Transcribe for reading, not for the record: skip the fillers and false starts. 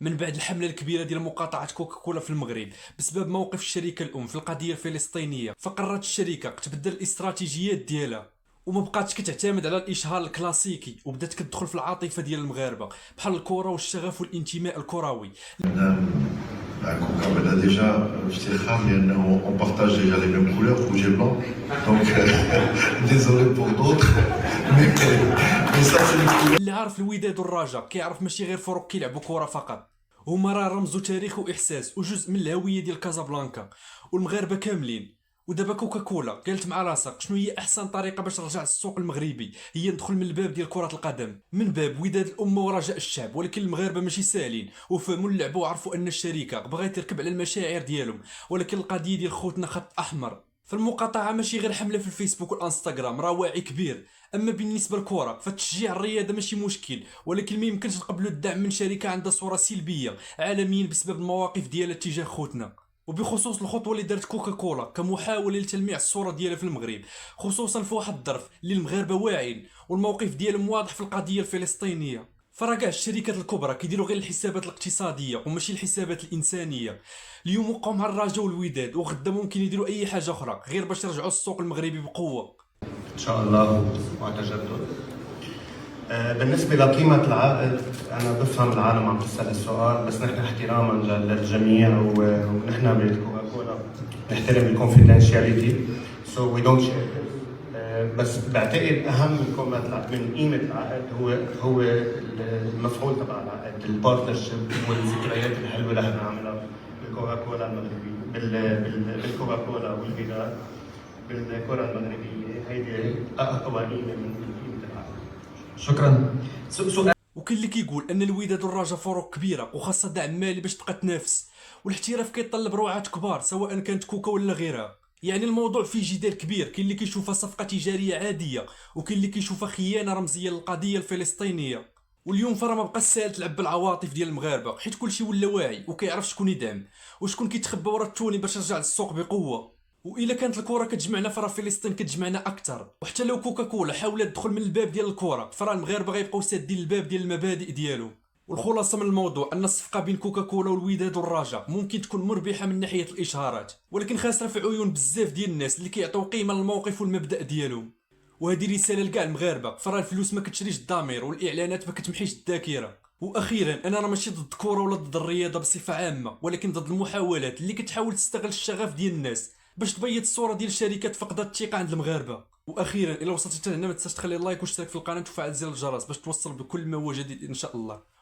من بعد الحملة الكبيرة ديال مقاطعة كوكاكولا في المغرب بسبب موقف الشركة الأم في القضية الفلسطينية، فقررت الشركة تبدل الاستراتيجيات ديالها وما بقاتش كتعتمد على الاشهار الكلاسيكي وبدات كتدخل في العاطفه ديال المغاربه بحال الكره والشغف والانتماء الكروي. مع كوكا ديجا افتخار لانه اون بارطاج ديجا لي ميم كولور روج اي بلون دونك ديزولي بور دوطخ مي سا سي. اللي عارف الوداد والرجاء كيعرف ماشي غير فروق كيلعبوا كره فقط، هما راه رمز وتاريخ واحساس وجزء من الهويه ديال كازابلانكا والمغاربه كاملين. ودابا كوكاكولا قالت مع راسها شنو هي احسن طريقه باش نرجع للسوق المغربي، هي ندخل من الباب ديال كره القدم، من باب وداد الامه ورجاء الشعب. ولكن المغاربه ماشي ساهلين وفهموا اللعبه وعرفوا ان الشركه بغات تركب على المشاعر ديالهم، ولكن القضيه ديال خوتنا خط احمر. فالمقاطعه ماشي غير حمله في الفيسبوك والانستغرام، راه واعي كبير. اما بالنسبه للكره فتشجيع الرياضه ماشي مشكل، ولكن ما يمكنش نقبلوا الدعم من شركه عندها صوره سلبيه عالميا بسبب المواقف ديالها تجاه خوتنا. وبخصوص الخطوه اللي دارت كوكاكولا كمحاوله لتلميع الصوره ديالها في المغرب، خصوصا في واحد الظرف اللي المغاربه واعيين والموقف ديالهم واضح في القضيه الفلسطينيه، فراه كاع الشركات الكبرى كيديروا غير الحسابات الاقتصاديه وماشي الحسابات الانسانيه. اليوم وقعوا مع الرجاء والوداد وغدا ممكن يديروا اي حاجه اخرى غير باش يرجعوا السوق المغربي بقوه ان شاء الله مع تجدد. بالنسبة لقيمة العائد أنا بفهم العالم عم تسأل السؤال، بس نحن احتراما للجميع ونحن بكوكاكولا نحترم الكونفيدنشياليتي سو وي دونت شير. بس بعتقد أهم من قيمة العائد هو المفعول تبع العائد، البارتنرشيب والذكريات الحلوة اللي احنا عملها بالكوكاكولا المغربية، بالكوكاكولا والوداد بالكرة المغربية. هيدي أقوى قيمة من قيمة العائد. شكرا. وكاين اللي كيقول ان الوداد والرجاء فروق كبيره وخاصه دعم مالي باش تبقى تنافس، والاحتراف كيطلب رعاة كبار سواء كانت كوكا ولا غيرها. يعني الموضوع فيه جدال كبير، كاين اللي كيشوفها صفقه تجاريه عاديه وكاين اللي كيشوفها خيانه رمزيه للقضيه الفلسطينيه. واليوم فرا ما بقاش ساهل تلعب بالعواطف ديال المغاربه، حيت كلشي ولا واعي وكيعرف شكون يدعم وشكون كيتخبى ورا التوني باش يرجع للسوق بقوه. والا كانت الكره كتجمعنا فرا فلسطين كتجمعنا اكثر. وحتى لو كوكاكولا حاولت تدخل من الباب ديال الكره فرا المغاربه غيبقاو سادين الباب ديال المبادئ ديالو. والخلاصه من الموضوع ان الصفقه بين كوكاكولا والوداد والرجاء ممكن تكون مربحه من ناحيه الاشهارات، ولكن خاسره في عيون بزاف ديال الناس اللي كيعطيو قيمه للموقف والمبدا ديالهم. وهذه رساله لكاع المغاربه، فرا الفلوس ما كتشريش الضمير والاعلانات ما كتمحيش الذاكره. واخيرا انا راه ماشي ضد الكره ولا ضد الرياضه بصفه عامه، ولكن ضد المحاولات اللي كتحاول تستغل الشغف ديال الناس باش تبيض الصوره ديال الشركات فقدت الثقه عند المغاربه. واخيرا الا وصلتي حتى هنا ما تنساش تخلي لايك واشترك في القناه وفعل زر الجرس باش توصل بكل ما هو جديد ان شاء الله.